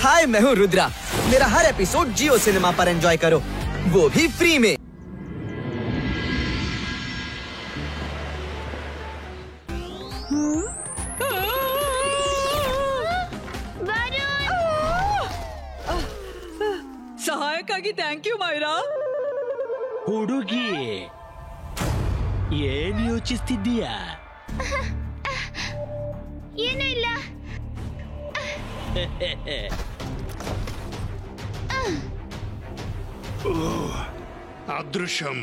हाय, मैं हूँ रुद्रा। मेरा हर एपिसोड जियो सिनेमा पर एंजॉय करो, वो भी फ्री में। ಸಹಾಯಕ್ಕಾಗಿ ಥ್ಯಾಂಕ್ ಯು ಮೈರಾ. ಹುಡುಗಿ ಏನ್ ಯೋಚಿಸ್ತಿದ್ದೀಯಾ? ಏನೂ ಇಲ್ಲ. ಅದೃಶ್ಯಂ,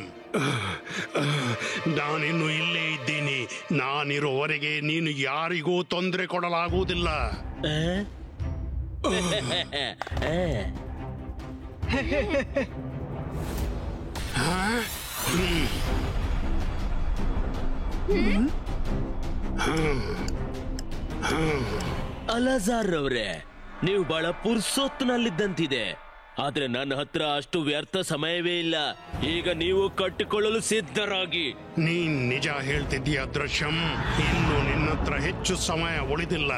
ನಾನಿನ್ನು ಇಲ್ಲೇ ಇದ್ದೀನಿ. ನಾನಿರೋವರೆಗೆ ನೀನು ಯಾರಿಗೂ ತೊಂದರೆ ಕೊಡಲಾಗುವುದಿಲ್ಲ. ಅಲಜಾರ್ ರವ್ರೆ, ನೀವು ಬಹಳ ಪುರ್ಸೊತ್ತಿನಲ್ಲಿದ್ದಂತಿದೆ. ಆದ್ರೆ ನನ್ನ ಹತ್ರ ಅಷ್ಟು ವ್ಯರ್ಥ ಸಮಯವೇ ಇಲ್ಲ. ಈಗ ನೀವು ಕಟ್ಟಿಕೊಳ್ಳಲು ಸಿದ್ಧರಾಗಿ. ನೀನ್ ನಿಜ ಹೇಳ್ತಿದ್ದೀಯ ಅದೃಶ್ಯಂ. ಇನ್ನು ನಿನ್ನ ಹತ್ರ ಹೆಚ್ಚು ಸಮಯ ಉಳಿದಿಲ್ಲ.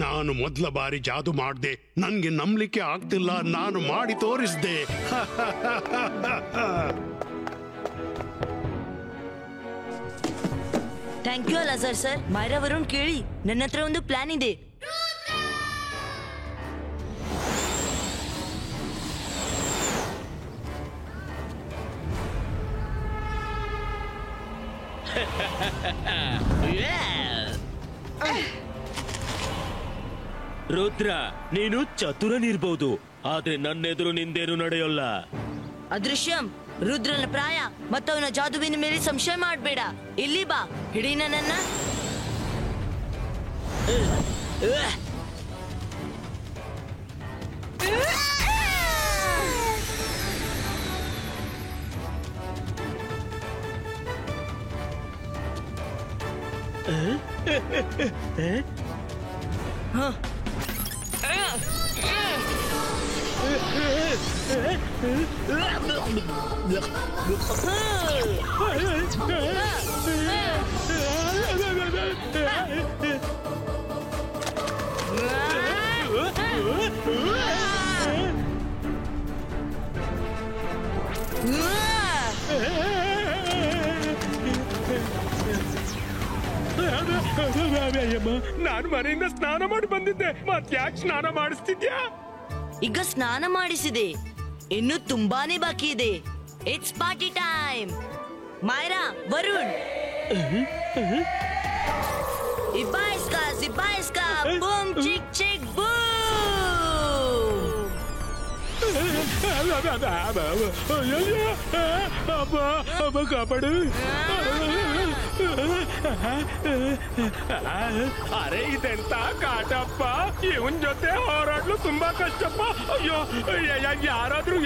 ನಾನು ಮೊದಲ ಬಾರಿ ಜಾದು ಮಾಡ್ದೆ. ನನ್ಗೆ ನಂಬಲಿಕ್ಕೆ ಆಗ್ತಿಲ್ಲ. ನಾನು ಮಾಡಿ ತೋರಿಸ್ದೆ. Thank you Alazar sir. Myra Varun ಕೇಳಿ, ನನ್ನ ಹತ್ರ ಒಂದು ಪ್ಲಾನ್ ಇದೆ. ರುದ್ರ, ನೀನು ಚತುರನಿರ್ಬಹುದು, ಆದ್ರೆ ನನ್ನೆದುರು ನಿಂದೇನು ನಡೆಯೋಲ್ಲ. ಅದೃಶ್ಯಂ, ರುದ್ರನ ಪ್ರಾಯ ಮತ್ತು ಅವನ ಜಾದುವಿನ ಮೇಲೆ ಸಂಶಯ ಮಾಡಬೇಡ. ಇಲ್ಲಿ ಬಾ, ಹಿಡಿ ನನ್ನನ್ನ. ನಾನು ಮನೆಯಿಂದ ಸ್ನಾನ ಮಾಡಿ ಬಂದಿದ್ದೆ. ಮತ್ ಯಾಕೆ ಸ್ನಾನ ಮಾಡಿಸ್ತಿದ್ಯಾ? ಈಗ ಸ್ನಾನ ಮಾಡಿಸಿದೆ, ಇನ್ನು ತುಂಬಾನೇ ಬಾಕಿ ಇದೆ. It's party time. Myra, Varun, ಇಬ್ಬಾಯಿಸ್ಕಾ ಬೂಮ್ ಚಿಕ್ ಚಿಕ್ ಕಾಪಾಡು. ಅರೆ, ಇದೆಂತ ಕಾಟಪ್ಪ. ಇವನ್ ಜೊತೆ ಹೋರಾಡ್ಲು ತುಂಬಾ ಕಷ್ಟಪ್ಪ. ಅಯ್ಯೋ, ಯಾರಾದ್ರೂ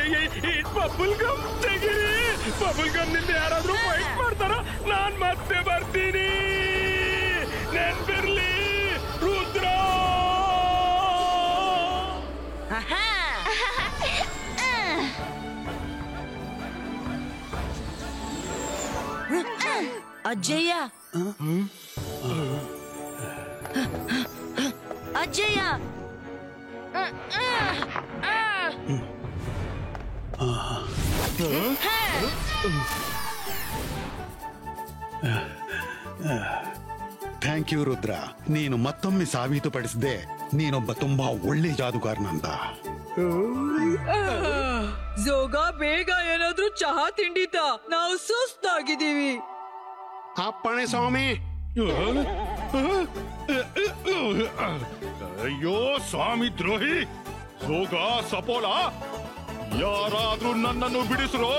ಬಬಲ್ ಗಮ್ ತೆಗಿರಿ. ಬಬಲ್ ಗಮ್ ನಿಂದ ಯಾರಾದ್ರೂ ಫೈಟ್ ಮಾಡ್ತಾರ? ನಾನ್ ಮತ್ತೆ ಬರ್ತೀನಿ. ನೆನ್ಪಿರ್ಲಿ, ರುದ್ರ. ಅಜ್ಜಯ್ಯ, ಅಜ್ಜಯ್ಯ, ಥ್ಯಾಂಕ್ ಯು ರುದ್ರ. ನೀನು ಮತ್ತೊಮ್ಮೆ ಸಾಬೀತುಪಡಿಸಿದೆ ನೀನೊಬ್ಬ ತುಂಬಾ ಒಳ್ಳೆ ಜಾದುಗಾರನಂತ. ಜೋಗ, ಬೇಗ ಏನಾದ್ರೂ ಚಹಾ ತಿಂಡಿತ, ನಾವು ಸುಸ್ತಾಗಿದ್ದೀವಿ. ಅಪ್ಪಣೆ ಸ್ವಾಮಿ. ಅಯ್ಯೋ ಸ್ವಾಮಿ ದ್ರೋಹಿ, ಜೋಗ, ಸಪೋಲ, ಯಾರಾದ್ರೂ ನನ್ನನ್ನು ಬಿಡಿಸ್ರೋ.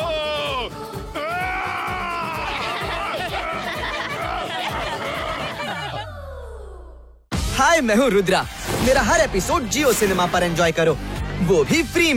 हाय, मैं हूँ रुद्रा। मेरा हर एपिसोड जियो सिनेमा पर एंजॉय करो, वो भी फ्री में।